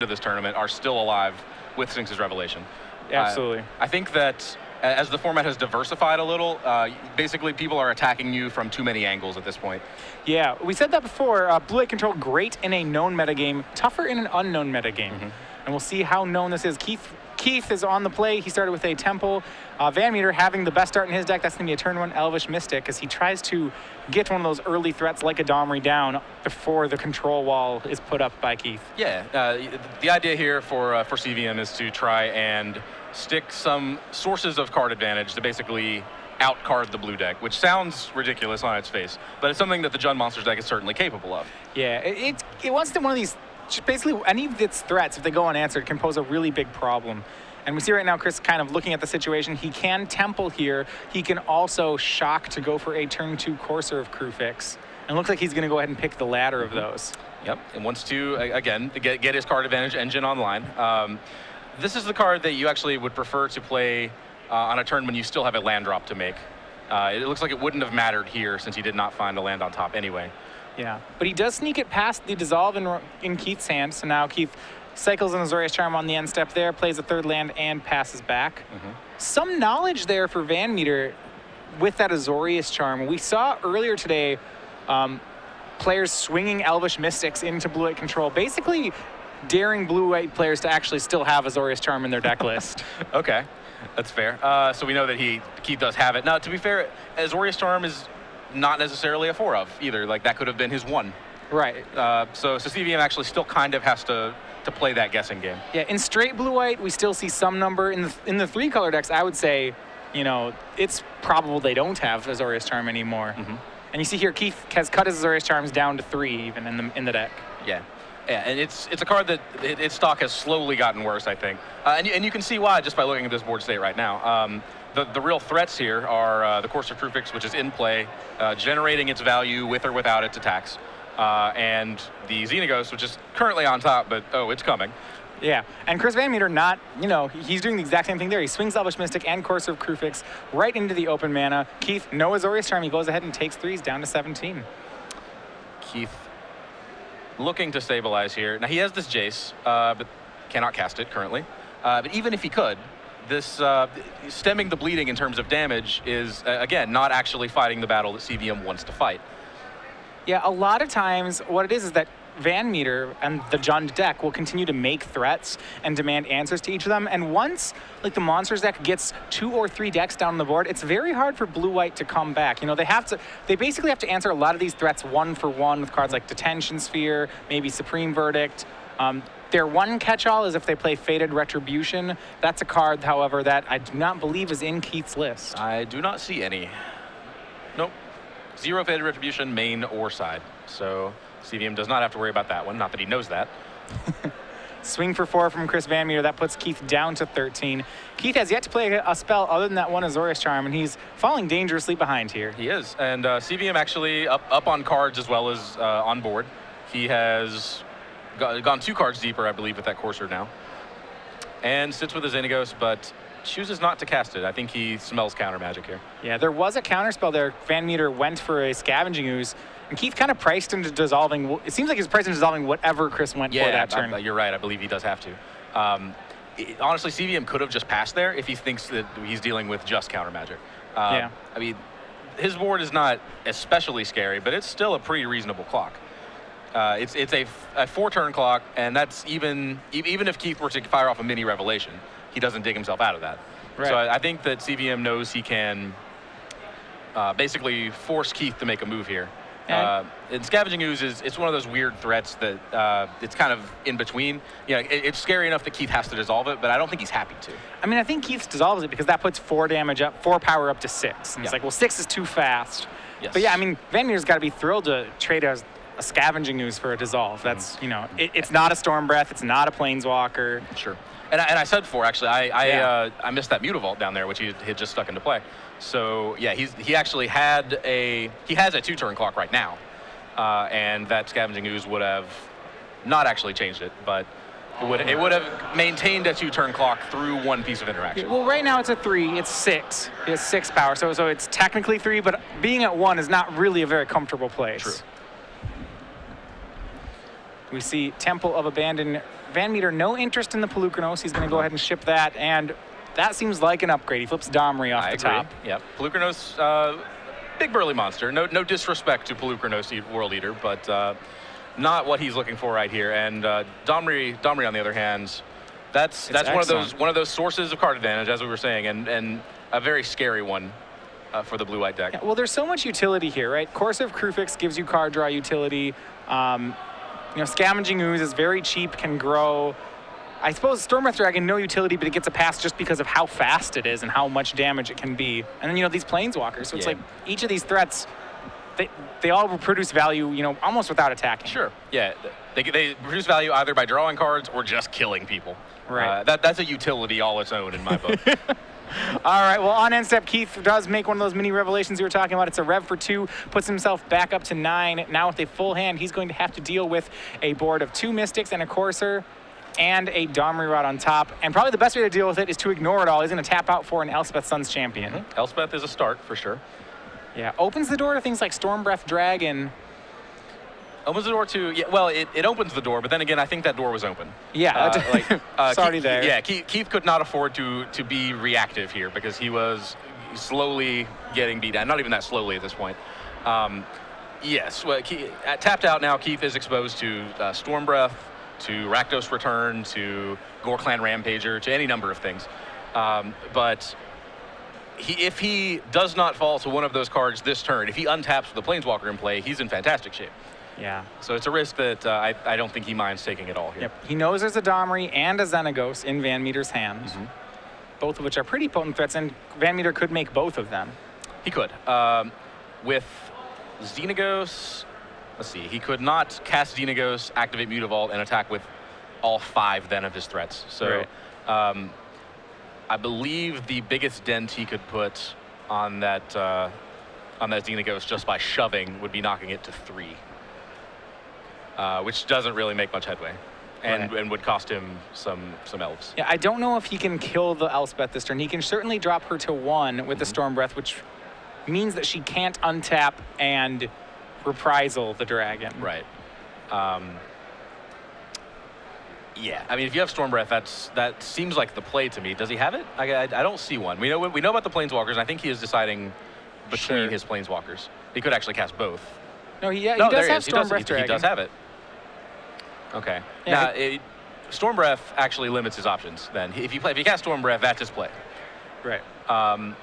into this tournament are still alive with Sphinx's Revelation. Absolutely. I think that as the format has diversified a little, basically people are attacking you from too many angles at this point. Yeah, we said that before. Blue-white control, great in a known metagame, tougher in an unknown metagame. And we'll see how known this is. Keith is on the play. He started with a Temple. VanMeter having the best start in his deck. That's going to be a turn 1 Elvish Mystic as he tries to get one of those early threats like a Domri down before the control wall is put up by Keith. Yeah, the idea here for CVM is to try and stick some sources of card advantage to basically outcard the blue deck, which sounds ridiculous on its face, but it's something that the Jund Monsters deck is certainly capable of. Yeah, it wants to one of these, basically any of its threats, if they go unanswered, can pose a really big problem. And we see right now Chris kind of looking at the situation. He can Temple here. He can also shock to go for a turn 2 Courser of Crewfix. And it looks like he's going to go ahead and pick the latter of those. Yep, and wants to, again, get his card advantage engine online. This is the card that you actually would prefer to play on a turn when you still have a land drop to make. It looks like it wouldn't have mattered here since he did not find a land on top anyway. Yeah, but he does sneak it past the Dissolve in Keith's hand, so now Keith cycles an Azorius Charm on the end step there, plays a third land, and passes back. Some knowledge there for VanMeter with that Azorius Charm. We saw earlier today players swinging Elvish Mystics into blue-white control, basically daring blue-white players to actually still have Azorius Charm in their deck list. Okay, that's fair. So we know that Keith does have it. Now, to be fair, Azorius Charm is not necessarily a 4 of either. Like, that could have been his 1. Right. So CVM actually still kind of has to play that guessing game. Yeah, in straight blue-white, we still see some number. In the 3-color decks, I would say, you know, it's probable they don't have Azorius Charm anymore. And you see here, Keith has cut his Azorius Charms down to 3 even in the deck. Yeah. Yeah, and it's a card that its stock has slowly gotten worse, I think. And you can see why just by looking at this board state right now. The real threats here are the Courser Crewfix, which is in play, generating its value with or without its attacks. And the Xenaghost, which is currently on top, but oh, it's coming. Yeah, and Chris VanMeter not, you know, he's doing the exact same thing there. He swings Elvish Mystic and Courser of Crewfix right into the open mana. Keith, no Azorius Charm, he goes ahead and takes 3s down to 17. Keith looking to stabilize here. Now he has this Jace, but cannot cast it currently. But even if he could, this stemming the bleeding in terms of damage is, again, not actually fighting the battle that CVM wants to fight. Yeah, a lot of times what it is that VanMeter and the Jund deck will continue to make threats and demand answers to each of them. And once like the Monsters deck gets 2 or 3 decks down the board, it's very hard for blue-white to come back. You know, they basically have to answer a lot of these threats 1 for 1 with cards like Detention Sphere, maybe Supreme Verdict. Their one catch-all is if they play Fated Retribution. That's a card, however, that I do not believe is in Keith's list. I do not see any. Nope. 0 Fated Retribution, main or side. So CVM does not have to worry about that one. Not that he knows that. Swing for 4 from Chris VanMeter. That puts Keith down to 13. Keith has yet to play a spell other than that one Azorius Charm, and he's falling dangerously behind here. He is. And CVM actually up on cards as well as on board. He has gone 2 cards deeper, I believe, with that Courser now. And sits with his Xenaghost, but chooses not to cast it. I think he smells counter magic here. Yeah, there was a counter spell there. VanMeter went for a Scavenging Ooze, and Keith kind of priced into dissolving. It seems like he's priced into dissolving whatever Chris went for that turn. You're right. I believe he does have to. Honestly, CVM could have just passed there if he thinks that he's dealing with just counter magic. Yeah. I mean, his board is not especially scary, but it's still a pretty reasonable clock. It's a 4-turn clock, and that's even if Keith were to fire off a mini Revelation, he doesn't dig himself out of that. Right. So I think that CVM knows he can basically force Keith to make a move here. And Scavenging Ooze it's one of those weird threats that it's kind of in between. You know, it's scary enough that Keith has to dissolve it, but I don't think he's happy to. I mean, I think Keith dissolves it because that puts 4 damage up, 4 power up to 6. And it's like, well, 6 is too fast. Yes. But yeah, I mean, VanMeter's got to be thrilled to trade a Scavenging Ooze for a dissolve. That's, you know, it's not a Storm Breath, it's not a Planeswalker. Sure. And I said before, actually, I missed that Mutavault down there, which he had just stuck into play. So yeah, he actually has a 2-turn clock right now, and that Scavenging Ooze would have not actually changed it, but it would have maintained a 2-turn clock through one piece of interaction. Well, right now it's a 3. It's 6. It has 6 power, so it's technically 3, but being at 1 is not really a very comfortable place. True. We see Temple of Abandon VanMeter, no interest in the Pelucranos. He's going to go ahead and ship that, and that seems like an upgrade. He flips Domri off the top. Yep. Pelucranos, big burly monster. No disrespect to Pelucranos World Eater, but not what he's looking for right here. And Domri, on the other hand, that's one of those sources of card advantage, as we were saying, and a very scary one for the blue-white deck. Yeah, well, there's so much utility here, right? Corsive Crufix gives you card draw utility. Scavenging Ooze is very cheap, can grow. I suppose Stormbreath Dragon, no utility, but it gets a pass just because of how fast it is and how much damage it can be. And then, these Planeswalkers. So it's like each of these threats, they all produce value, almost without attacking. Sure. Yeah. They produce value either by drawing cards or just killing people. Right. That's a utility all its own in my book. All right, well, on end step, Keith does make one of those mini revelations you were talking about. It's a rev for 2, puts himself back up to 9. Now with a full hand, he's going to have to deal with a board of 2 Mystics and a Courser and a Domri Rod on top. And probably the best way to deal with it is to ignore it all. He's going to tap out for an Elspeth Sun's Champion. Mm-hmm. Elspeth is a start, for sure. Yeah, opens the door to things like Stormbreath Dragon. Opens the door to, it opens the door, but then again, I think that door was open. Yeah, it's already there. Yeah, Keith could not afford to be reactive here because he was slowly getting beat down. Not even that slowly at this point. Yes, tapped out now, Keith is exposed to Stormbreath, to Rakdos Return, to Gore Clan Rampager, to any number of things. But if he does not fall to one of those cards this turn, if he untaps with the Planeswalker in play, he's in fantastic shape. Yeah. So it's a risk that I don't think he minds taking at all here. Yep. He knows there's a Domri and a Xenagos in VanMeter's hand, both of which are pretty potent threats, and VanMeter could make both of them. He could. With Xenagos, let's see, he could not cast Xenagos, activate Mutavault, and attack with all 5 then of his threats. So I believe the biggest dent he could put on that Xenagos just by shoving would be knocking it to 3. Which doesn't really make much headway, and would cost him some elves. Yeah, I don't know if he can kill the Elspeth this turn. He can certainly drop her to 1 with the Stormbreath, which means that she can't untap and reprisal the dragon. Right. Yeah, I mean, if you have Stormbreath, that seems like the play to me. Does he have it? I don't see one. We know about the Planeswalkers, and I think he is deciding between his Planeswalkers. He could actually cast both. No, he does have Stormbreath Dragon. He does have it. Okay. Yeah, now, Stormbreath actually limits his options. Then, if you cast Stormbreath, that's his play. Right. And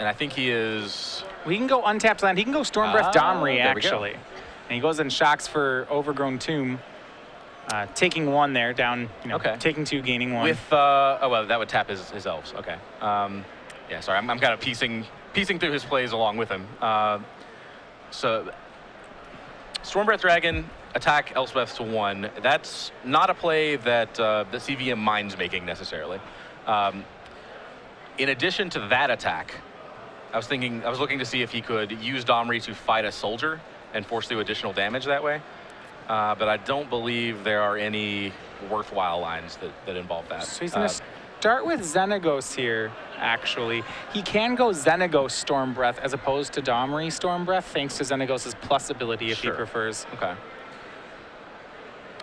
I think he is. Well, he can go untapped land. He can go Stormbreath Domri actually, and he goes and shocks for Overgrown Tomb, taking 1 there, down. Taking 2, gaining 1. With that would tap his elves. Okay. Yeah. Sorry, I'm kind of piecing through his plays along with him. So, Stormbreath Dragon, attack Elspeth to 1. That's not a play that the CVM minds making necessarily. In addition to that attack, I was looking to see if he could use Domri to fight a soldier and force through additional damage that way. But I don't believe there are any worthwhile lines that involve that. So he's going to start with Xenagos here, actually. He can go Xenagos Stormbreath as opposed to Domri Stormbreath, thanks to Xenagos' plus ability if he prefers. Okay.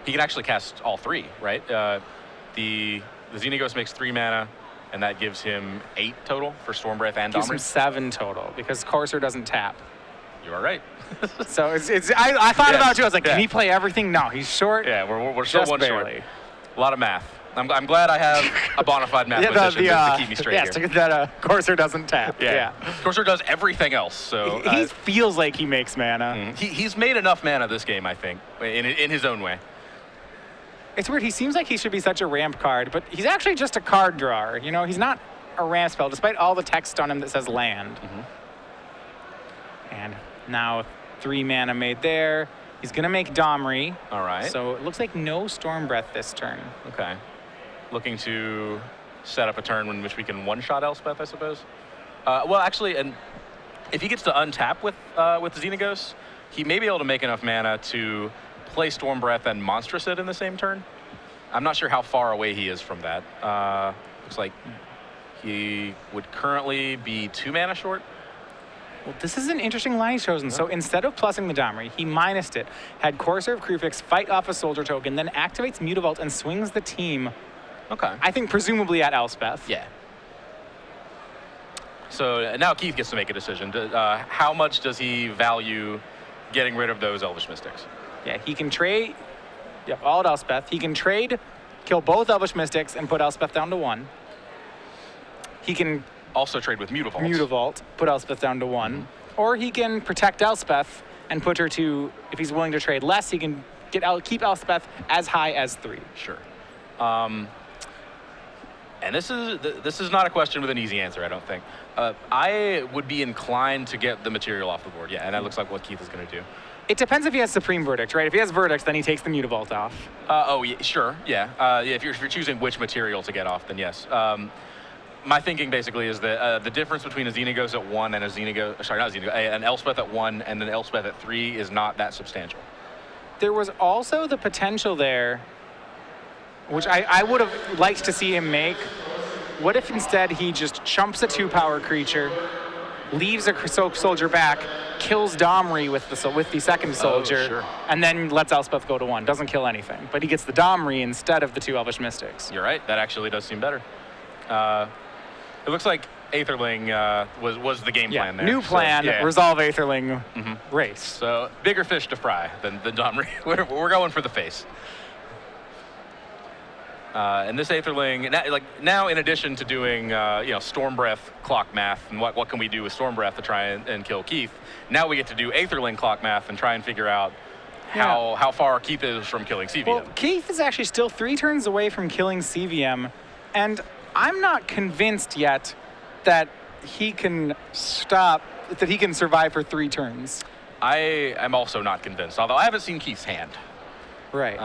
He can actually cast all 3, right? The Xenagos makes 3 mana, and that gives him 8 total for Stormbreath and Domri. Gives him 7 total, because Courser doesn't tap. You are right. So I thought about it too. I was like, can he play everything? No, he's short. Yeah, we're still 1 short. A lot of math. I'm glad I have a bona fide mathematician to keep me straight here. Yes, that Courser doesn't tap. Yeah. Courser does everything else. So he feels like he makes mana. He's made enough mana this game, I think, in his own way. It's weird. He seems like he should be such a ramp card, but he's actually just a card drawer. He's not a ramp spell, despite all the text on him that says land. And now 3 mana made there. He's going to make Domri. All right. So it looks like no Stormbreath this turn. Okay. Looking to set up a turn in which we can one-shot Elspeth, I suppose. Well, actually, and if he gets to untap with Xenagos, he may be able to make enough mana to play Stormbreath and Monstrous it in the same turn. I'm not sure how far away he is from that. Looks like he would currently be 2 mana short. Well, this is an interesting line he's chosen. So instead of plussing the Domri, he minused it, had Courser of Krufix fight off a soldier token, then activates Mutavault and swings the team. Okay. I think presumably at Elspeth. Yeah. So now Keith gets to make a decision. How much does he value getting rid of those Elvish Mystics? Yeah, he can trade, yep, all at Elspeth. He can trade, kill both Elvish Mystics and put Elspeth down to 1. He can also trade with Mutavault. Mutavault, put Elspeth down to 1. Or he can protect Elspeth and put her to, if he's willing to trade less, he can keep Elspeth as high as 3. Sure. And this is not a question with an easy answer, I don't think. I would be inclined to get the material off the board, yeah, and that looks like what Keith is going to do. It depends if he has Supreme Verdict, right? If he has Verdict, then he takes the Mutavault off. Oh, yeah, sure, yeah. If you're choosing which material to get off, then yes. My thinking basically is that the difference between a Xenagos at 1 and an Elspeth at 1 and an Elspeth at 3 is not that substantial. There was also the potential there, which I would have liked to see him make. What if instead he just chumps a 2-power creature, leaves a soldier back, kills Domri with the second soldier, sure. and then lets Elspeth go to 1. Doesn't kill anything, but he gets the Domri instead of the 2 Elvish Mystics. You're right. That actually does seem better. It looks like Aetherling was the game plan there. New plan, so, yeah. resolve Aetherling race. So bigger fish to fry than Domri. We're going for the face. And this Aetherling, now in addition to doing Storm Breath clock math and what can we do with Storm Breath to try and kill Keith, now we get to do Aetherling clock math and try and figure out how far Keith is from killing CVM. Well, Keith is actually still 3 turns away from killing CVM, and I'm not convinced yet that he can survive for 3 turns. I am also not convinced, although I haven't seen Keith's hand. Right.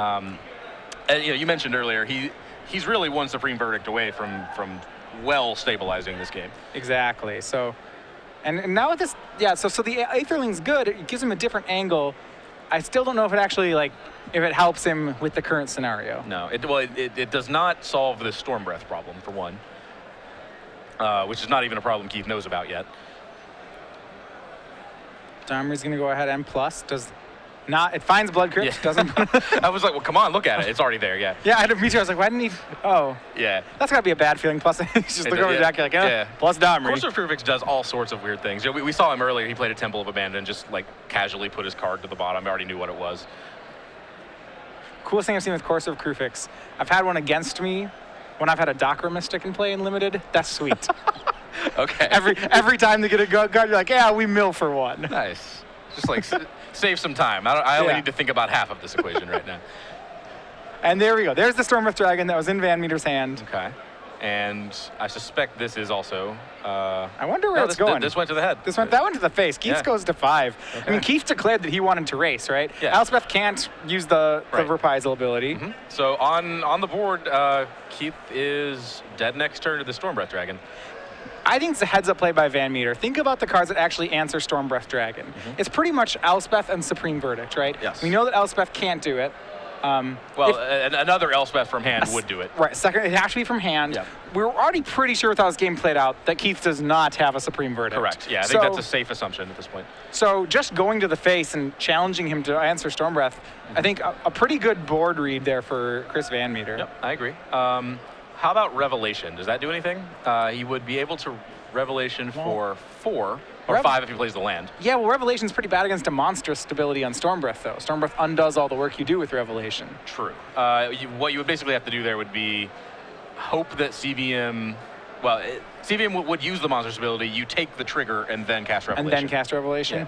And, you mentioned earlier, he's really 1 Supreme Verdict away from well stabilizing this game. Exactly. So, and now with this, so the Aetherling's good. It gives him a different angle. I still don't know if it actually if it helps him with the current scenario. No, it does not solve the Storm Breath problem, for one, which is not even a problem Keith knows about yet. Domri's going to go ahead and plus. It finds Blood Crypt, doesn't. I was like, well, come on, look at it. It's already there, yeah. Yeah, me too. I was like, why didn't he? Oh. Yeah. That's got to be a bad feeling. Plus, just look over the deck, you're like, plus Domri. Courser of Krufix does all sorts of weird things. We saw him earlier. He played a Temple of Abandon, just casually put his card to the bottom. I already knew what it was. Coolest thing I've seen with Courser of Krufix, I've had one against me when I've had a Dakra Mystic in play in Limited. That's sweet. Okay. Every time they get a card, you're like, yeah, we mill for 1. Nice. Just save some time. I only need to think about half of this equation right now. And there we go. There's the Stormbreath Dragon that was in VanMeter's hand. Okay. And I suspect this is also... I wonder where it's going. This went to the head. That went to the face. Keith goes to 5. Okay. I mean, Keith declared that he wanted to race, right? Yeah. Elspeth can't use the reprisal ability. So on the board, Keith is dead next turn to the Stormbreath Dragon. I think it's a heads-up play by VanMeter. Think about the cards that actually answer Stormbreath Dragon. It's pretty much Elspeth and Supreme Verdict, right? Yes. We know that Elspeth can't do it. Another Elspeth from hand would do it. Right, second, it has to be from hand. Yeah. We're already pretty sure with how this game played out that Keith does not have a Supreme Verdict. Correct, yeah, I think that's a safe assumption at this point. So just going to the face and challenging him to answer Stormbreath, I think a pretty good board read there for Chris VanMeter. Yep, I agree. How about Revelation? Does that do anything? He would be able to Revelation for 4, or 5 if he plays the land. Yeah, well, Revelation's pretty bad against a monstrous stability on Stormbreath, though. Stormbreath undoes all the work you do with Revelation. True. What you would basically have to do there would be hope that CVM... Well, CVM would use the monstrous ability, you take the trigger, and then cast Revelation. And then cast Revelation? Yeah.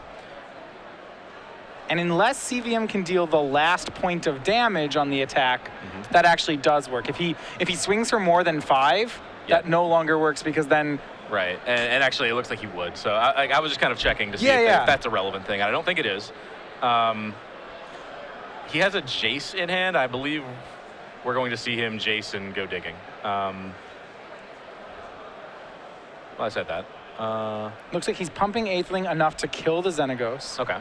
And unless CVM can deal the last point of damage on the attack, that actually does work. If he swings for more than 5, that no longer works because then... Right, and actually it looks like he would. So I was just kind of checking to see if that's a relevant thing. I don't think it is. He has a Jace in hand. I believe we're going to see him Jace and go digging. Well, I said that. Looks like he's pumping Aethling enough to kill the Xenagos. Okay.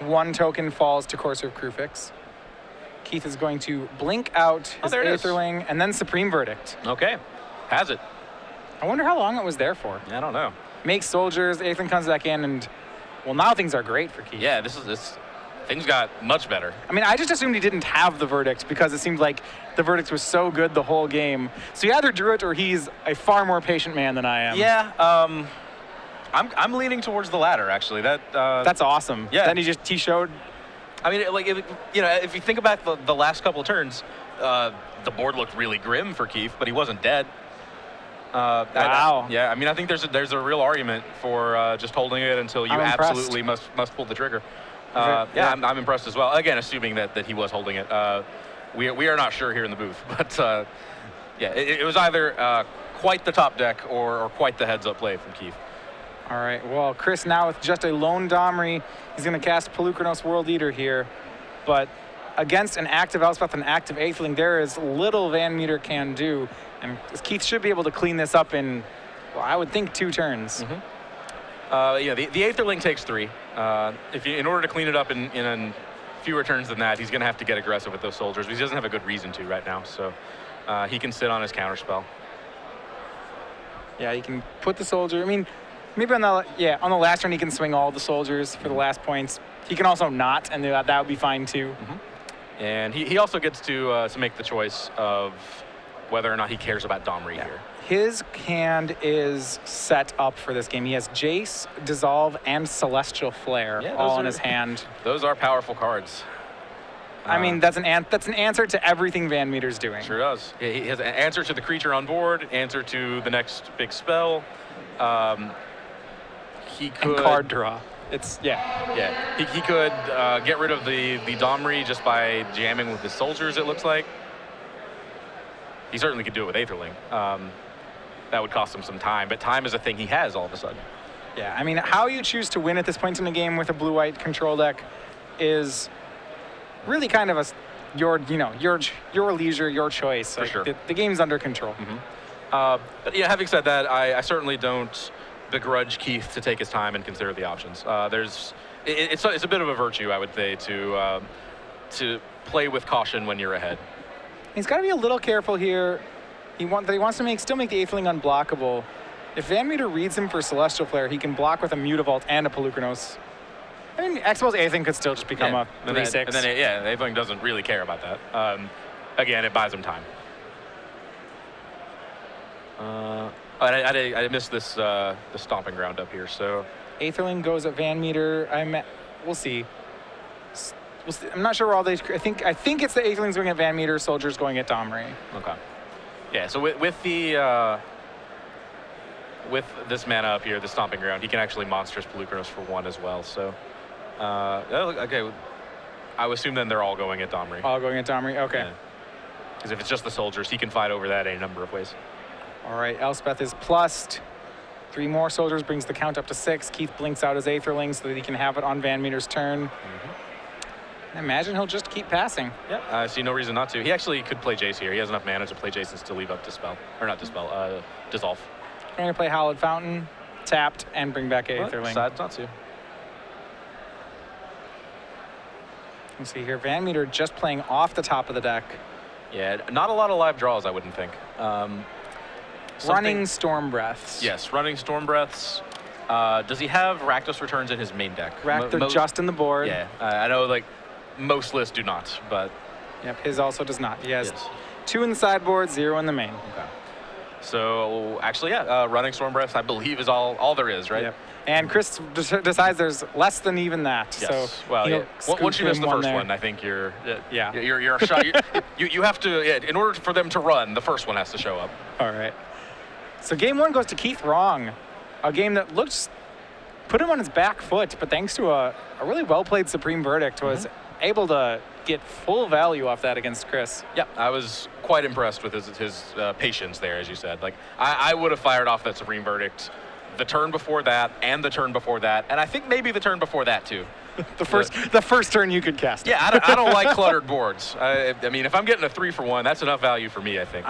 1 token falls to Courser of Krufix. Keith is going to blink out his Aetherling and then Supreme Verdict. Okay, has it. I wonder how long it was there for. I don't know. makes soldiers. Aetherling comes back in, and well, now things are great for Keith. Yeah, things got much better. I mean, I just assumed he didn't have the verdict because it seemed like the verdict was so good the whole game. So he either drew it or he's a far more patient man than I am. Yeah, I'm leaning towards the latter, actually. That's awesome. Yeah. Then he showed. I mean, like, if you think about the last couple of turns, the board looked really grim for Keith, but he wasn't dead. Wow. I mean, I think there's a real argument for just holding it until you absolutely must pull the trigger. I'm impressed as well. Again, assuming that he was holding it. We are not sure here in the booth, but it was either quite the top deck or quite the heads-up play from Keith. All right, well, Chris now with just a lone Domri, he's going to cast Pelucranos World Eater here, but against an active Elspeth and active Aetherling, there is little VanMeter can do, and Keith should be able to clean this up in, well, I would think 2 turns. Mm-hmm. The Aetherling takes 3. In order to clean it up in fewer turns than that, he's going to have to get aggressive with those soldiers, but he doesn't have a good reason to right now, so he can sit on his counterspell. Yeah, he can put the soldier, I mean, maybe on the last turn he can swing all the soldiers for the last points. He can also not, and that would be fine too. Mm-hmm. And he also gets to make the choice of whether or not he cares about Domri here. His hand is set up for this game. He has Jace, Dissolve, and Celestial Flare all in his hand. Those are powerful cards. I mean, that's an answer to everything VanMeter's doing. Sure does. He has an answer to the creature on board, answer to the next big spell. He could and card draw. He could get rid of the Domri just by jamming with his soldiers, it looks like. He certainly could do it with Aetherling. That would cost him some time, but time is a thing he has all of a sudden. Yeah, I mean, how you choose to win at this point in the game with a blue-white control deck is really kind of your leisure, your choice. For sure. The game's under control. Mm-hmm. But yeah, having said that, I certainly don't begrudge Keith to take his time and consider the options. It's a bit of a virtue, I would say, to play with caution when you're ahead. He's got to be a little careful here. He wants to still make the Aetherling unblockable. If VanMeter reads him for Celestial Flare, he can block with a Mutavault and a Pelucranos. I mean, I suppose Aetherling could still just become a 3/6. And then Aetherling doesn't really care about that. Again, it buys him time. I missed this the stomping ground up here. So Aetherling goes at VanMeter. We'll see. I'm not sure where all these. I think it's the Aetherlings going at VanMeter, soldiers going at Domri. Okay. Yeah. So with this mana up here, the stomping ground, he can actually monstrous Pelucranos for 1 as well. So okay. I would assume then they're all going at Domri. All going at Domri. Okay. Because if it's just the soldiers, he can fight over that a number of ways. All right, Elspeth is plussed. 3 more soldiers brings the count up to 6. Keith blinks out his Aetherling so that he can have it on VanMeter's turn. I imagine he'll just keep passing. Yeah, I see no reason not to. He actually could play Jace here. He has enough mana to play Jace and still leave up Dispel. Or not Dispel, Dissolve. I'm going to play Hallowed Fountain, tapped, and bring back Aetherling. Sad not to. Let's see here, VanMeter just playing off the top of the deck. Yeah, not a lot of live draws, I wouldn't think. Running Storm Breaths. Yes, running Storm Breaths. Does he have Rakdos Returns in his main deck? They're just in the board. Yeah, I know, like, most lists do not, but... Yep, his also does not. He has 2 in the sideboard, 0 in the main. Okay. So, actually, running Storm Breaths, I believe, is all there is, right? Yep. And Chris decides there's less than even that. Yes. So, well, once you miss the first one, I think you're a shot. You have to, in order for them to run, the first one has to show up. All right. So game 1 goes to Keith Rong, a game that put him on his back foot, but thanks to a really well-played Supreme Verdict, was able to get full value off that against Chris. Yeah, I was quite impressed with his patience there, as you said. Like, I would have fired off that Supreme Verdict the turn before that and the turn before that, and I think maybe the turn before that too. the first turn you could cast. Yeah, I don't like cluttered boards. I mean, if I'm getting a 3-for-1, that's enough value for me, I think.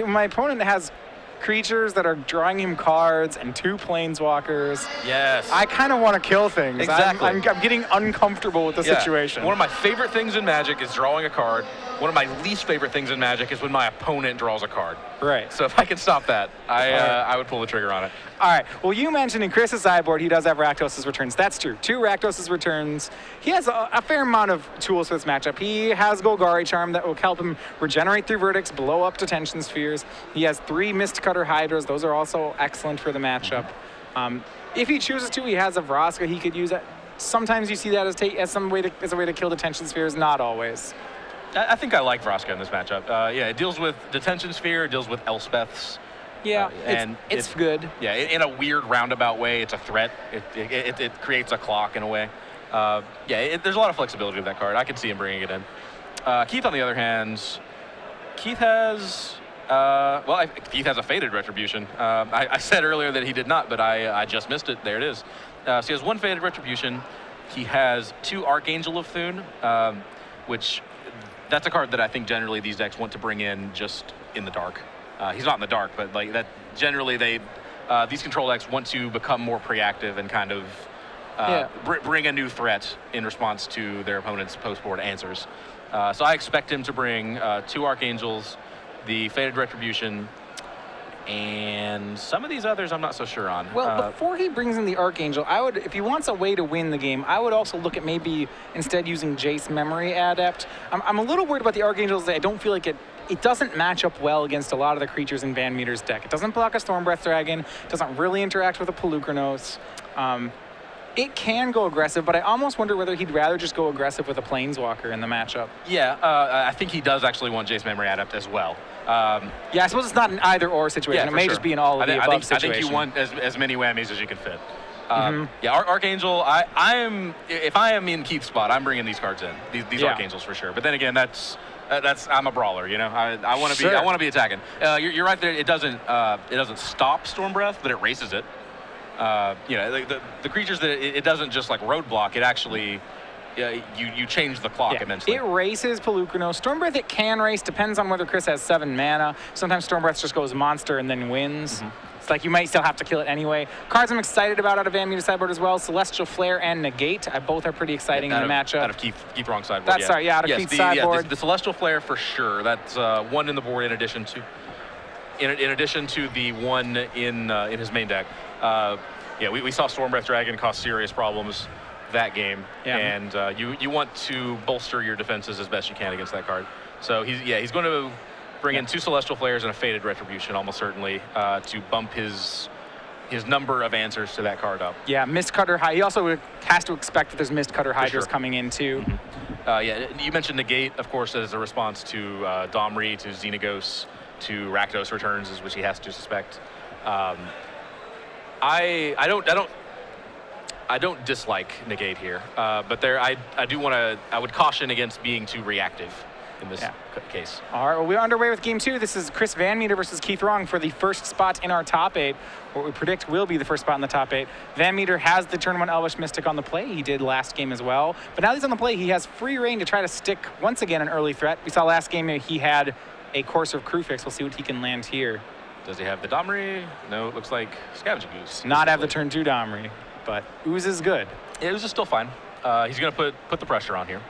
My opponent has creatures that are drawing him cards and 2 planeswalkers. Yes. I kind of want to kill things. Exactly. I'm getting uncomfortable with the situation. One of my favorite things in Magic is drawing a card. one of my least favorite things in Magic is when my opponent draws a card. Right. So if I can stop that, I would pull the trigger on it. All right. Well, you mentioned in Chris's sideboard he does have Rakdos' returns. That's true. 2 Rakdos' returns. He has a fair amount of tools for this matchup. He has Golgari Charm that will help him regenerate through verdicts, blow up detention spheres. He has 3 Mistcutter Hydras. Those are also excellent for the matchup. If he chooses to, he has a Vraska he could use. Sometimes you see that as a way to kill detention spheres. Not always. I think I like Vraska in this matchup. Yeah, it deals with detention sphere, it deals with Elspeths. Yeah, and it's good. Yeah, in a weird roundabout way, it's a threat. It creates a clock in a way. There's a lot of flexibility with that card. I can see him bringing it in. Keth, on the other hand, Keth has Keth has a Faded Retribution. I said earlier that he did not, but I just missed it. There it is. So he has 1 Faded Retribution. He has 2 Archangel of Thune, which that's a card that I think generally these decks want to bring in just in the dark. He's not in the dark, but like that generally these control decks want to become more preactive and kind of bring a new threat in response to their opponent's post-board answers. So I expect him to bring 2 Archangels, the Faded Retribution, and some of these others I'm not so sure on. Well, before he brings in the Archangel, if he wants a way to win the game, I would also look at maybe instead using Jace Memory Adept. I'm a little worried about the Archangels. I don't feel like it doesn't match up well against a lot of the creatures in VanMeter's deck. It doesn't block a Stormbreath Dragon. It doesn't really interact with a Pelucranos. It can go aggressive, but I almost wonder whether he'd rather just go aggressive with a Planeswalker in the matchup. Yeah, I think he does actually want Jace Memory Adept as well. I suppose it's not an either-or situation. It may just be an all-of-the-above situation. I think you want as many whammies as you can fit. Archangel, if I am in Keth's spot, I'm bringing these cards in, these Archangels for sure. But then again, I'm a brawler, you know. I want to be attacking. You're right there. It doesn't stop Stormbreath, but it races it. The creatures that it doesn't just like roadblock. It actually you change the clock immensely. It races Pelucranos. Stormbreath it can race. Depends on whether Chris has 7 mana. Sometimes Stormbreath just goes monster and then wins. It's like you might still have to kill it anyway. Cards I'm excited about out of VanMeter sideboard as well. Celestial Flare and Negate. Both are pretty exciting in the matchup. Out of Keth Rong sideboard. Out of Keth's sideboard. The Celestial Flare for sure. That's 1 in the board in addition to the 1 in his main deck. We saw Stormbreath Dragon cause serious problems that game, and you want to bolster your defenses as best you can against that card. So he's going to bring in 2 Celestial Flares and a Faded Retribution almost certainly to bump his number of answers to that card up. Yeah, Mistcutter Hydra. He also has to expect that there's Mistcutter Hydras coming in too. You mentioned Negate, of course, as a response to Domri, to Xenagos, to Rakdos returns, which he has to suspect. I don't dislike Negate here, but I would caution against being too reactive in this case. All right, well, we're underway with Game 2. This is Chris VanMeter versus Keth Rong for the first spot in our top 8. What we predict will be the first spot in the top 8. VanMeter has the turn 1 Elvish Mystic on the play. He did last game as well. But now that he's on the play, he has free reign to try to stick, once again, an early threat. We saw last game he had a Courser of Crufix. We'll see what he can land here. Does he have the Domri? No, it looks like Scavenging Ooze. Not have the turn 2 Domri, but Ooze is good. Yeah, Ooze is still fine. He's going to put the pressure on here.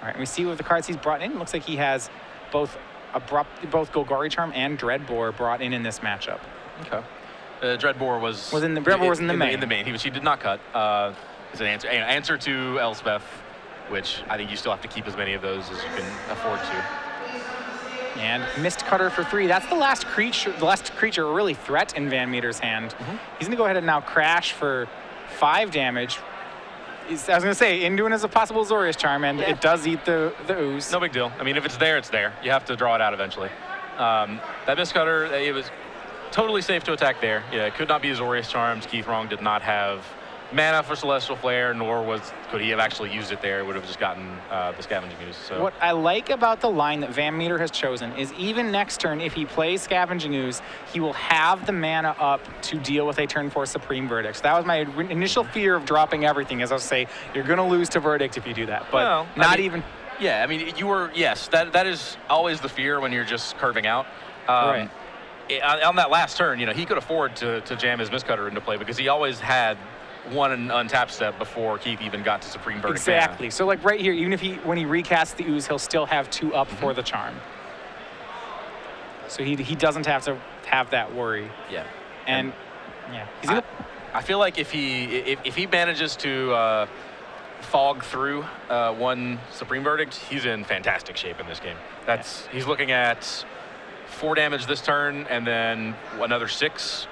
All right, we see what the cards he's brought in. It looks like he has both Golgari Charm and Dreadbore brought in this matchup. Okay. Dreadbore was in the main. In the main, he did not cut. As an answer to Elspeth, which I think you still have to keep as many of those as you can afford to. And Mistcutter for 3. That's the last creature really threat in VanMeter's hand. He's gonna go ahead and now crash for 5 damage. I was gonna say, Induin is a possible Azorius Charm, and it does eat the Ooze. No big deal. I mean, if it's there, it's there. You have to draw it out eventually. That Mistcutter, it was totally safe to attack there. Yeah, it could not be Azorius Charms. Keth Rong did not have mana for Celestial Flare, nor could he have actually used it there. It would have just gotten the Scavenging Ooze. So. What I like about the line that VanMeter has chosen is even next turn, if he plays Scavenging Ooze, he will have the mana up to deal with a turn 4 Supreme Verdict. So that was my initial fear of dropping everything, as I was say, you're going to lose to Verdict if you do that. But even... Yeah, I mean, yes, that is always the fear when you're just curving out. Right. On that last turn, he could afford to jam his Mistcutter into play because he always had one untap step before Keith even got to Supreme Verdict. Exactly. So like right here, even if when he recasts the ooze, he'll still have 2 up for the charm. So he doesn't have to have that worry. Yeah. And yeah, I feel like if he manages to fog through one Supreme Verdict, he's in fantastic shape in this game. He's looking at 4 damage this turn and then another 6.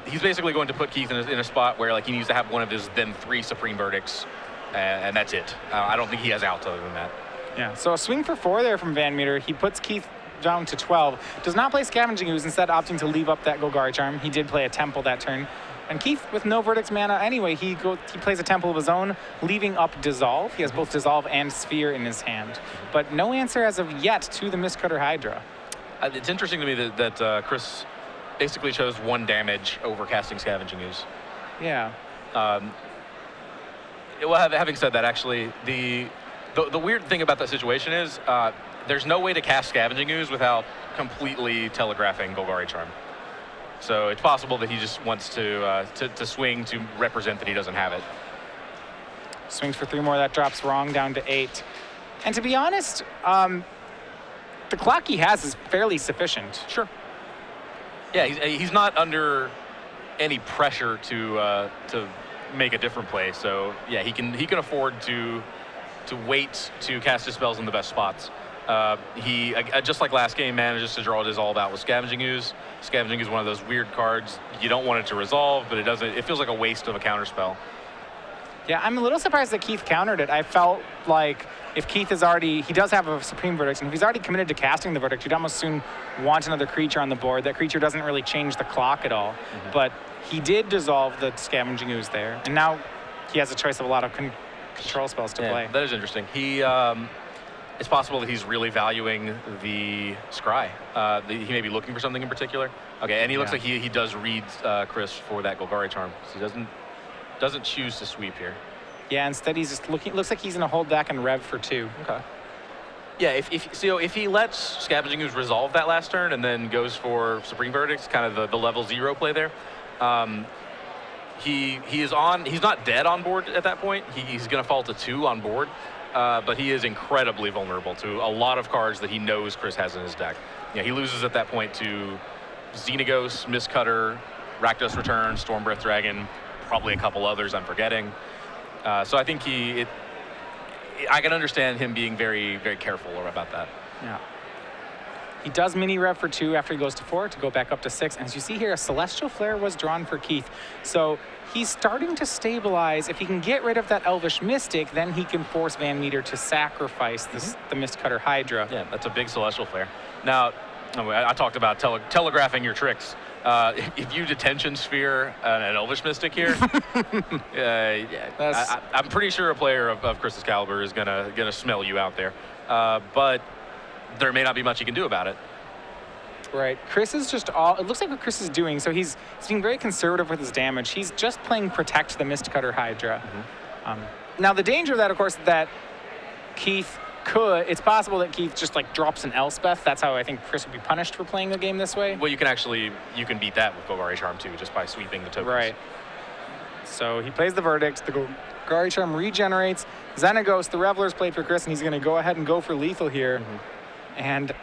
He's basically going to put Keith in a spot where like he needs to have one of his then 3 Supreme Verdicts, and that's it. I don't think he has outs other than that. Yeah. So a swing for 4 there from VanMeter. He puts Keith down to 12. Does not play Scavenging Ooze, instead opting to leave up that Golgari Charm. He did play a Temple that turn. And Keith, with no Verdicts mana anyway, he plays a Temple of his own, leaving up Dissolve. He has both Dissolve and Sphere in his hand. But no answer as of yet to the Mistcutter Hydra. It's interesting to me that Chris basically chose 1 damage over casting Scavenging Ooze. Yeah. Well, having said that, actually, the weird thing about that situation is there's no way to cast Scavenging Ooze without completely telegraphing Golgari Charm. So it's possible that he just wants to swing to represent that he doesn't have it. Swings for 3 more. That drops Rong down to 8. And to be honest, the clock he has is fairly sufficient. Sure. Yeah, he's not under any pressure to make a different play. So yeah, he can afford to wait to cast his spells in the best spots. He just like last game manages to draw a Dissolve out with Scavenging Ooze. Scavenging is one of those weird cards. You don't want it to resolve, but it feels like a waste of a counter spell. Yeah, I'm a little surprised that Keith countered it. I felt like if Keith he does have a Supreme Verdict, and if he's already committed to casting the Verdict, you'd almost soon want another creature on the board. That creature doesn't really change the clock at all. But he did dissolve the Scavenging Ooze there, and now he has a choice of a lot of control spells to play. That is interesting. It's possible that he's really valuing the Scry. He may be looking for something in particular. Okay, and he looks like he does read Chris for that Golgari Charm. So he doesn't choose to sweep here. Yeah, instead he's just looking. Looks like he's gonna hold back and rev for 2. Okay. Yeah, if he lets Scavenging Ooze resolve that last turn and then goes for Supreme Verdicts, kind of the level 0 play there. He's not dead on board at that point. He's gonna fall to 2 on board. But he is incredibly vulnerable to a lot of cards that he knows Chris has in his deck. Yeah, he loses at that point to Xenagos, Mistcutter, Rakdos Return, Stormbreath Dragon, probably a couple others I'm forgetting. So I think I can understand him being very, very careful about that. Yeah. He does mini rev for 2 after he goes to 4 to go back up to 6. And as you see here, a Celestial Flare was drawn for Keith. So he's starting to stabilize. If he can get rid of that Elvish Mystic, then he can force VanMeter to sacrifice the Mistcutter Hydra. Yeah, that's a big Celestial Flare. Now, I talked about telegraphing your tricks. If you Detention Sphere an Elvish Mystic here, I'm pretty sure a player of Chris's caliber is gonna smell you out there. But there may not be much he can do about it. Right. Chris is just it looks like what Chris is doing, so he's being very conservative with his damage. He's just playing Protect the Mistcutter Hydra. Now, the danger of that, of course, that Keith it's possible that Keith just like drops an Elspeth. That's how I think Chris would be punished for playing the game this way. Well, you can beat that with Golgari Charm too, just by sweeping the tokens. Right. So he plays the Verdict. The Golgari Charm regenerates. Xenagos, the Reveler's played for Chris, and he's going to go ahead and go for lethal here. And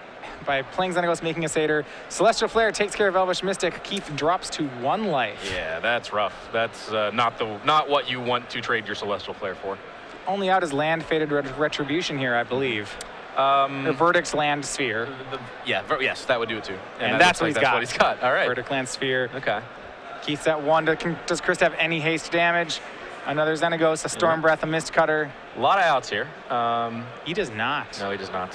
by playing Xenagos, making a Satyr, Celestial Flare takes care of Elvish Mystic. Keith drops to 1 life. Yeah, that's rough. That's not what you want to trade your Celestial Flare for. Only out is Land Fated Retribution here, I believe. The Verdict's Land Sphere. Yes, that would do it too. And that's what he's got. What he's got. All right. Verdict Land Sphere. Okay. Keith's at 1. Does Chris have any haste damage? Another Xenagos, a Stormbreath, a Mistcutter. A lot of outs here. He does not. No, he does not.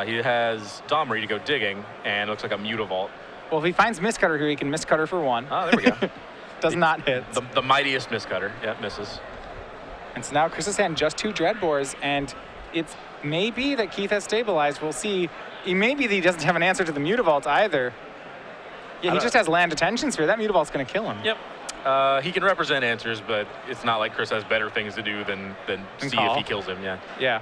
He has Domri to go digging, and it looks like a Mutavault. Well, if he finds Mistcutter here, he can Mistcutter for 1. Oh, there we go. Does not hit. The mightiest Mistcutter. Yeah, misses. And so now Chris's hand just 2 Dreadbores, and it's maybe that Keith has stabilized. We'll see. It may be that he doesn't have an answer to the Mutavault either. Yeah, he just has Land Detention Sphere. That Mutavault's going to kill him. Yep. He can represent answers, but it's not like Chris has better things to do than see if he kills him. Yeah. Yeah.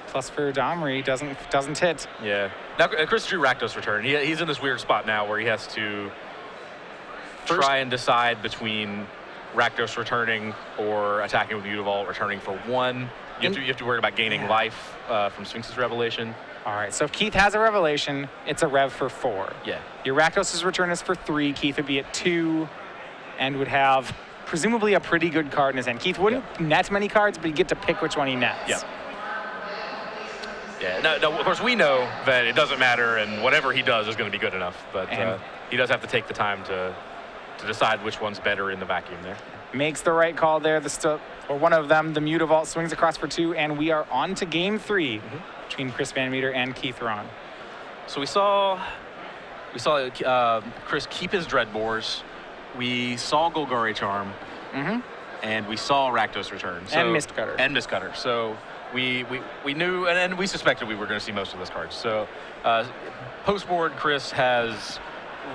Plus for Domri doesn't hit. Yeah. Now Chris drew Rakdos Return. He's in this weird spot now where he has to try and decide between Rakdos returning or attacking with Mutavault, returning for 1. You have to worry about gaining life from Sphinx's Revelation. All right, so if Keith has a Revelation, it's a Rev for 4. Yeah. Your Rakdos' return is for 3. Keith would be at 2 and would have presumably a pretty good card in his hand. Keith wouldn't net many cards, but he'd get to pick which one he nets. Yeah. Yeah, no, of course, we know that it doesn't matter, and whatever he does is going to be good enough. But he does have to take the time to decide which one's better in the vacuum there. Makes the right call there. Or one of them, the Mutavault, swings across for 2, and we are on to game 3 between Chris VanMeter and Keith Rong. So we saw Chris keep his Dreadbores. We saw Golgari Charm, and we saw Rakdos return. So, and Mistcutter. And Mistcutter. So we knew, and we suspected we were going to see most of those cards. So post-board, Chris has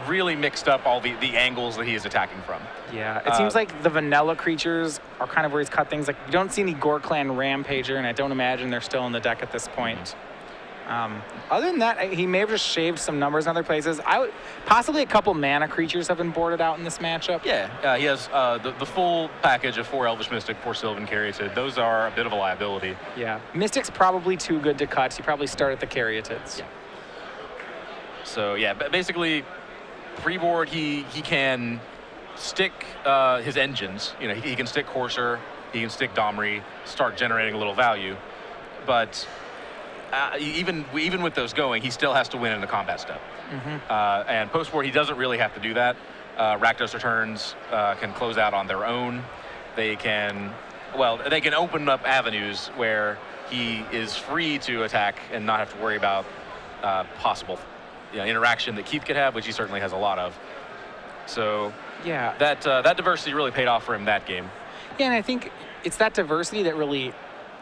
really mixed up all the angles that he is attacking from. Yeah, it seems like the vanilla creatures are kind of where he's cut things. Like, you don't see any Gorklan Rampager, and I don't imagine they're still in the deck at this point. Other than that, he may have just shaved some numbers in other places. Possibly a couple mana creatures have been boarded out in this matchup. Yeah, he has the full package of 4 Elvish Mystic, 4 Sylvan Caryatid. Those are a bit of a liability. Yeah, Mystic's probably too good to cut. You probably start at the Caryatids. Yeah. So yeah, basically, pre-board he can stick his engines. You know, he can stick Courser, he can stick Domri, start generating a little value, but even with those going, he still has to win in the combat step. And post-board, he doesn't really have to do that. Rakdos returns can close out on their own. They can open up avenues where he is free to attack and not have to worry about possible interaction that Keith could have, which he certainly has a lot of. So yeah, that diversity really paid off for him that game. Yeah, and I think it's that diversity that really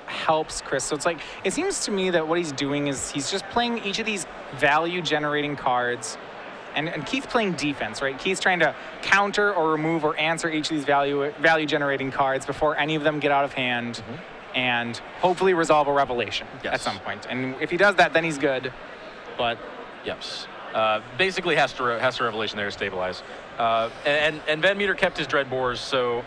helps Chris. So it's like, it seems to me that what he's doing is he's just playing each of these value generating cards, and Keith's playing defense, right? Keith's trying to counter or remove or answer each of these value generating cards before any of them get out of hand, and hopefully resolve a Revelation at some point. And if he does that, then he's good. But yes, basically has to Revelation there to stabilize. And VanMeter kept his Dreadbores, so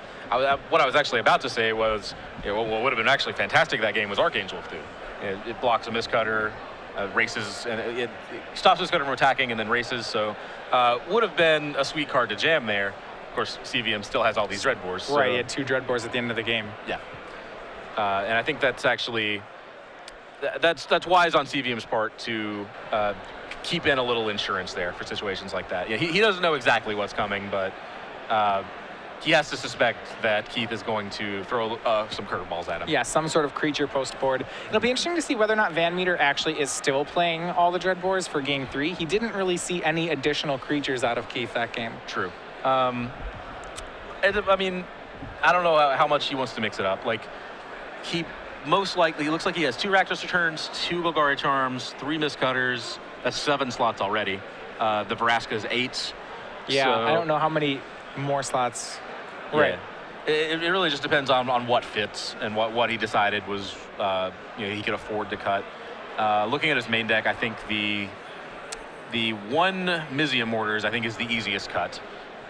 what I was actually about to say was, what would have been actually fantastic that game was Archangel of Doom. It blocks a Mistcutter, races, and it stops Mistcutter from attacking and then races, so would have been a sweet card to jam there. Of course, CVM still has all these Dreadbores. So, right, he had 2 Dreadbores at the end of the game. Yeah. And I think that's actually, that's wise on CVM's part to keep in a little insurance there for situations like that. Yeah, he doesn't know exactly what's coming, but he has to suspect that Keith is going to throw some curveballs at him. Yeah, some sort of creature post-board. It'll be interesting to see whether or not VanMeter actually is still playing all the Dreadbores for game 3. He didn't really see any additional creatures out of Keith that game. True. I mean, I don't know how much he wants to mix it up. Like, he most likely, he looks like he has 2 Rakdos returns, 2 Golgari Charms, 3 Mistcutters. That's 7 slots already. The Vraska is 8. Yeah, so, I don't know how many more slots. Yeah. Right. It really just depends on what fits and what he decided was he could afford to cut. Looking at his main deck, I think the 1 Mizium Mortars I think is the easiest cut.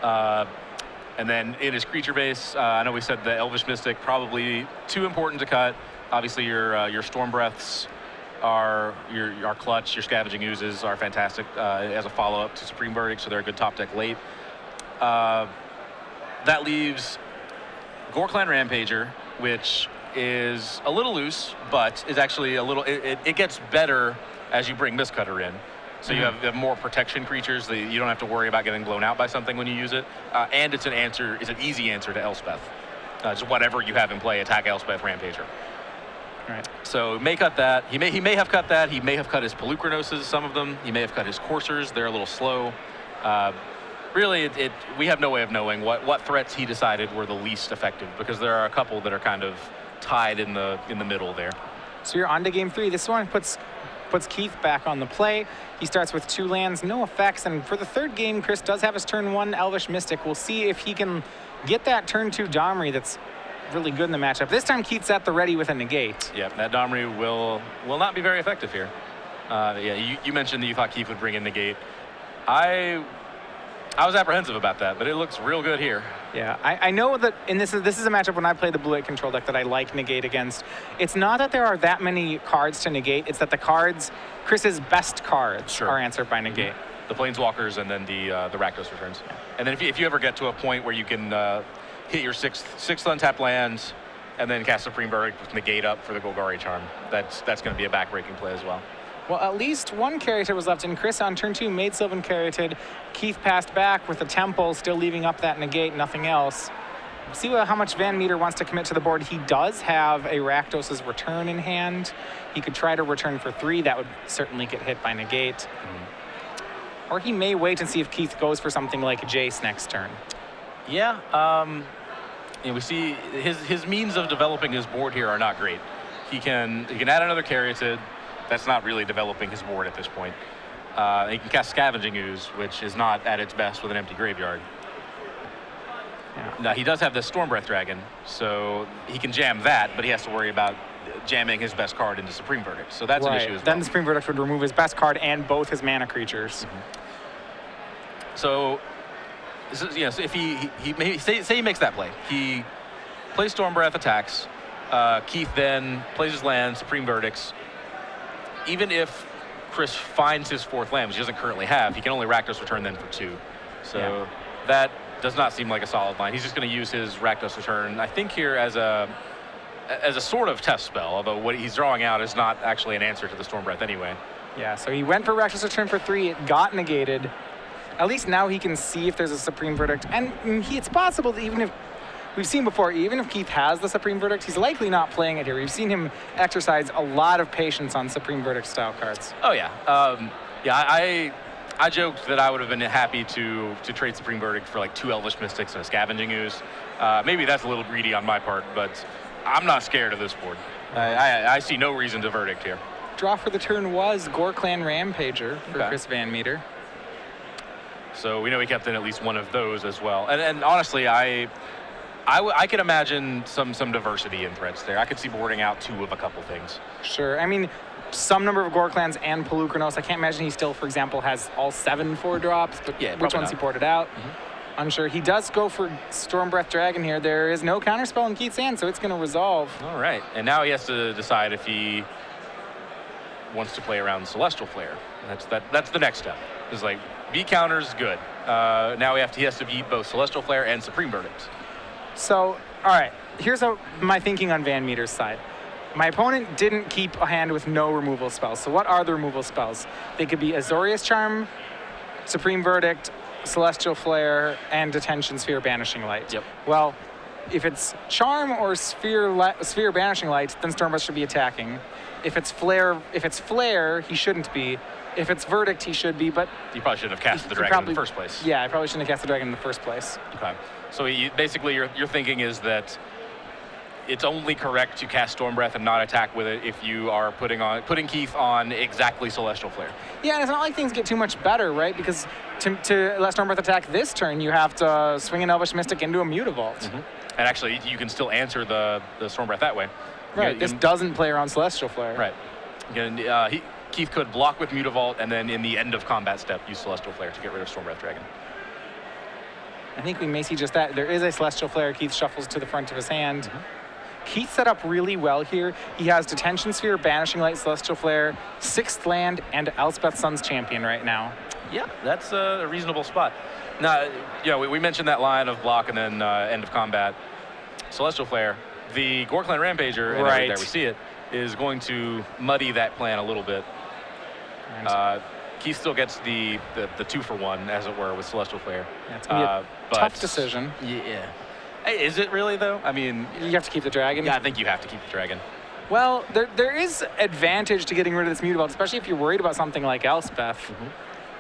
And then in his creature base, I know we said the Elvish Mystic probably too important to cut. Obviously your Storm Breaths are your clutch, your Scavenging Oozes are fantastic as a follow-up to Supreme Verdict, so they're a good top deck late. That leaves Gorklan Rampager, which is a little loose, but is actually a little, it gets better as you bring Mistcutter in. So you have more protection creatures that you don't have to worry about getting blown out by something when you use it. And it's an easy answer to Elspeth. Just whatever you have in play, attack Elspeth, Rampager. Right. So may cut that. He may have cut that. He may have cut his Pelucranoses, some of them. He may have cut his Coursers. They're a little slow. Really, we have no way of knowing what threats he decided were the least effective, because there are a couple that are kind of tied in the middle there. So you're on to game 3. This one puts Keith back on the play. He starts with 2 lands, no effects, and for the 3rd game, Chris does have his turn 1 Elvish Mystic. We'll see if he can get that turn 2 Domri that's really good in the matchup. This time Keith's at the ready with a negate. Yeah, that Domri will not be very effective here. Yeah, you mentioned that you thought Keith would bring in negate. I I was apprehensive about that, but it looks real good here. Yeah, I know that, and this is a matchup when I play the blue-white control deck that I like negate against. It's not that there are that many cards to negate, it's that the cards, Chris's best cards, are answered by negate. The Planeswalkers and then the Rakdos returns. And then if you ever get to a point where you can hit your sixth untapped lands and then cast Supreme Verdict with negate up for the Golgari Charm, that's going to be a backbreaking play as well. Well, at least one Caryatid was left in. Chris on turn 2 made Sylvan Caryatid. Keith passed back with the Temple, still leaving up that negate, nothing else. See how much VanMeter wants to commit to the board. He does have a Rakdos' return in hand. He could try to return for 3. That would certainly get hit by negate. Or he may wait and see if Keith goes for something like Jace next turn. Yeah, we see his means of developing his board here are not great. He can add another Caryatid. That's not really developing his board at this point. He can cast Scavenging Ooze, which is not at its best with an empty graveyard. Yeah. Now, he does have the Stormbreath Dragon, so he can jam that, but he has to worry about jamming his best card into Supreme Verdict. So that's an issue as well. Then the Supreme Verdict would remove his best card and both his mana creatures. So, so if say he makes that play, he plays Stormbreath, attacks. Keith then plays his land, Supreme Verdicts. Even if Chris finds his 4th land, which he doesn't currently have, he can only Rakdos return then for 2. So that does not seem like a solid line. He's just going to use his Rakdos return, I think, here as a sort of test spell, although what he's drawing out is not actually an answer to the Stormbreath anyway. Yeah, so he went for Rakdos return for 3. It got negated. At least now he can see if there's a Supreme Verdict. And it's possible that even if we've seen before, even if Keith has the Supreme Verdict, he's likely not playing it here. We've seen him exercise a lot of patience on Supreme Verdict style cards. Oh, yeah. I joked that I would have been happy to trade Supreme Verdict for like 2 Elvish Mystics and a Scavenging Ooze. Maybe that's a little greedy on my part, but I'm not scared of this board. I see no reason to Verdict here. Draw for the turn was Gore-Clan Rampager for Chris VanMeter. So we know he kept in at least one of those as well. And honestly, I could imagine some diversity in threats there. I could see boarding out 2 of a couple things. Sure. I mean, some number of Gore-Clans and Pelucranos. I can't imagine he still, for example, has all 7 4-drops, but which ones he boarded out. Unsure. He does go for Stormbreath Dragon here. There is no counterspell in Keith's hand, so it's going to resolve. All right. And now he has to decide if he wants to play around Celestial Flare. That's the next step. It's like, beat counters, good. Now he has to beat both Celestial Flare and Supreme Verdict. So, all right, here's my thinking on VanMeter's side. My opponent didn't keep a hand with no removal spells. So what are the removal spells? They could be Azorius Charm, Supreme Verdict, Celestial Flare, and Detention Sphere Banishing Light. Yep. Well, if it's Charm or Sphere Banishing Light, then Stormbreath should be attacking. If it's Flare, he shouldn't be. If it's Verdict, he should be, but... You probably shouldn't have casted the dragon in the first place. Yeah, I probably shouldn't have cast the dragon in the first place. Okay. So basically, your thinking is that it's only correct to cast Stormbreath and not attack with it if you are putting Keith on exactly Celestial Flare. Yeah, and it's not like things get too much better, right? Because to let Stormbreath attack this turn, you have to swing an Elvish Mystic into a Mutavault. And actually, you can still answer the Stormbreath that way. Right, this doesn't play around Celestial Flare. Right. Again, Keith could block with Mutavault, and then in the end of combat step, use Celestial Flare to get rid of Stormbreath Dragon. I think we may see just that. There is a Celestial Flare. Keith shuffles to the front of his hand. Keith set up really well here. He has Detention Sphere, Banishing Light, Celestial Flare, 6th land, and Elspeth Sun's Champion right now. Yeah, that's a reasonable spot. Now, we mentioned that line of block and then end of combat. Celestial Flare, the Gore-Clan Rampager, and right there we see it, is going to muddy that plan a little bit. Keith still gets the 2-for-1, as it were, with Celestial Flare. Yeah, it's going to be a tough decision. Yeah. Hey, is it really, though? I mean... You have to keep the dragon? Yeah, I think you have to keep the dragon. Well, there is advantage to getting rid of this Mutavault, especially if you're worried about something like Elspeth.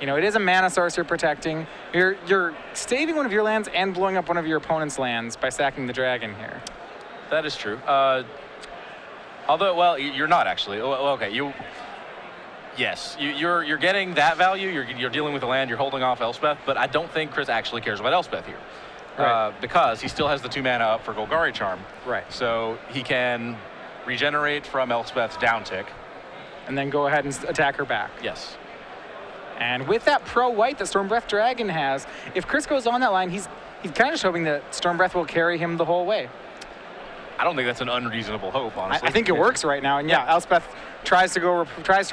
It is a mana source you're protecting. You're staving one of your lands and blowing up one of your opponent's lands by sacking the dragon here. That is true. Although, well, you're not actually. Well, okay, yes, you're getting that value. You're dealing with the land. You're holding off Elspeth, but I don't think Chris actually cares about Elspeth here, because he still has the 2 mana up for Golgari Charm. Right. So he can regenerate from Elspeth's down tick, and then go ahead and attack her back. Yes. And with that Pro White that Storm Breath Dragon has, if Chris goes on that line, he's kind of just hoping that Storm Breath will carry him the whole way. I don't think that's an unreasonable hope, honestly. I think it works right now. And yeah, Elspeth tries to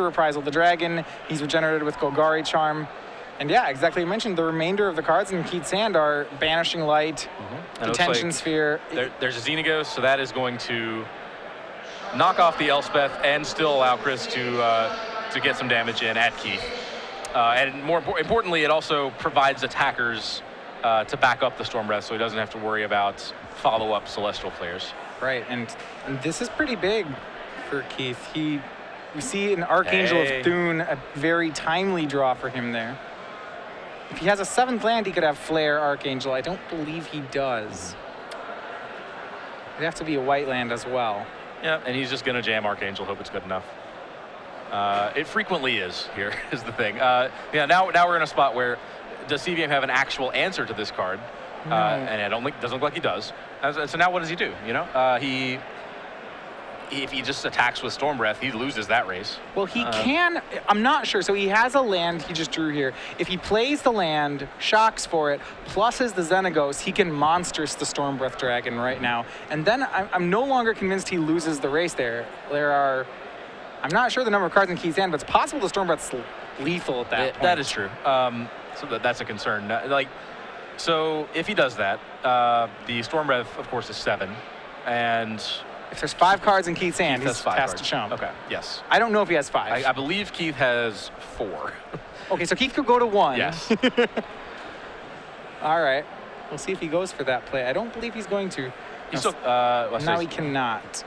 reprisal the dragon. He's regenerated with Golgari Charm. And yeah, exactly. You mentioned the remainder of the cards in Keith's hand are Banishing Light, Detention Sphere. There's a Xenagos, so that is going to knock off the Elspeth and still allow Chris to get some damage in at Keith. And more importantly, it also provides attackers to back up the Storm Breath, so he doesn't have to worry about follow-up Celestial Flares. Right, and this is pretty big for Keith. We see an Archangel of Thune, a very timely draw for him there. If he has a 7th land, he could have Flare Archangel. I don't believe he does. It'd have to be a white land as well. Yeah, and he's just going to jam Archangel, hope it's good enough. It frequently is, here is the thing. Yeah, now we're in a spot where, does CVM have an actual answer to this card? No. And I don't think, doesn't look like he does. So now what does he do, you know? If he just attacks with Storm Breath, he loses that race. Well, he can, I'm not sure. So he has a land he just drew here. If he plays the land, shocks for it, pluses the Xenagos, he can monstrous the Storm Breath Dragon right now. And then I'm no longer convinced he loses the race there. I'm not sure the number of cards in Keith's hand, but it's possible the Storm Breath's lethal at that point. That is true. So that's a concern. So if he does that, the Storm Breath, of course, is 7. And if there's 5 cards in Keith's hand, he has to chump. Okay, yes. I don't know if he has 5. I believe Keith has 4. Okay, so Keith could go to 1. Yes. All right. We'll see if he goes for that play. I don't believe he's going to. Now he cannot.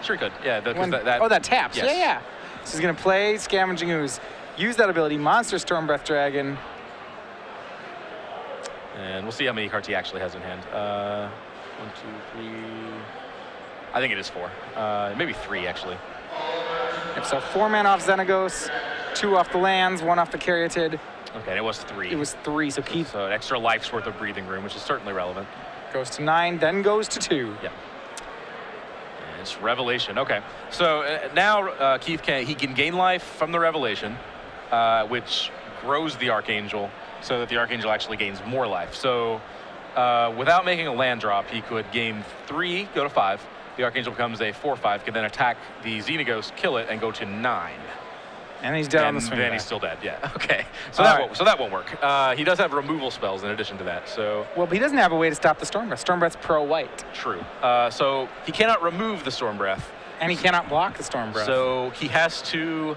Sure he could. Yeah. That taps. Yes. Yeah. So he's going to play Scavenging Ooze. Use that ability, Monster Storm Breath Dragon. And we'll see how many cards he actually has in hand. 1, 2, 3. I think it is 4. Maybe 3, actually. Yep, so 4 mana off Xenagos, 2 off the lands, 1 off the Caryatid. Okay, and it was 3. It was 3, so Keith. So an extra life's worth of breathing room, which is certainly relevant. Goes to 9, then goes to 2. Yeah. And it's Revelation. Okay, so now Keith can gain life from the Revelation, which grows the Archangel, so that the Archangel actually gains more life. So without making a land drop, he could gain 3, go to 5. The Archangel becomes a 4/5, can then attack the Xenagos, kill it, and go to 9. And he's dead on the swing. And then he's still dead, yeah. Okay, so that won't work. He does have removal spells in addition to that, so. Well, but he doesn't have a way to stop the Storm Breath. Storm Breath's Pro White. True. So he cannot remove the Storm Breath. And he cannot block the Storm Breath. So he has to.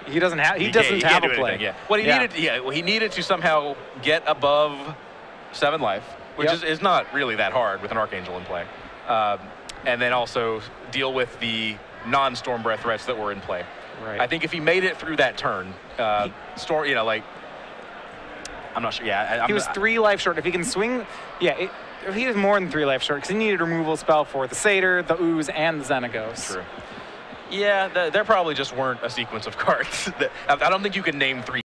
He doesn't have a play. Yeah. What he needed to somehow get above 7 life, which is not really that hard with an Archangel in play. And then also deal with the non-Storm Breath threats that were in play. Right. I think if he made it through that turn, I'm not sure. Yeah, he was 3 life short. If he can swing, if he was more than 3 life short, because he needed a removal spell for the Satyr, the Ooze, and the Xenagos. True. Yeah, there probably just weren't a sequence of cards. I don't think you can name 3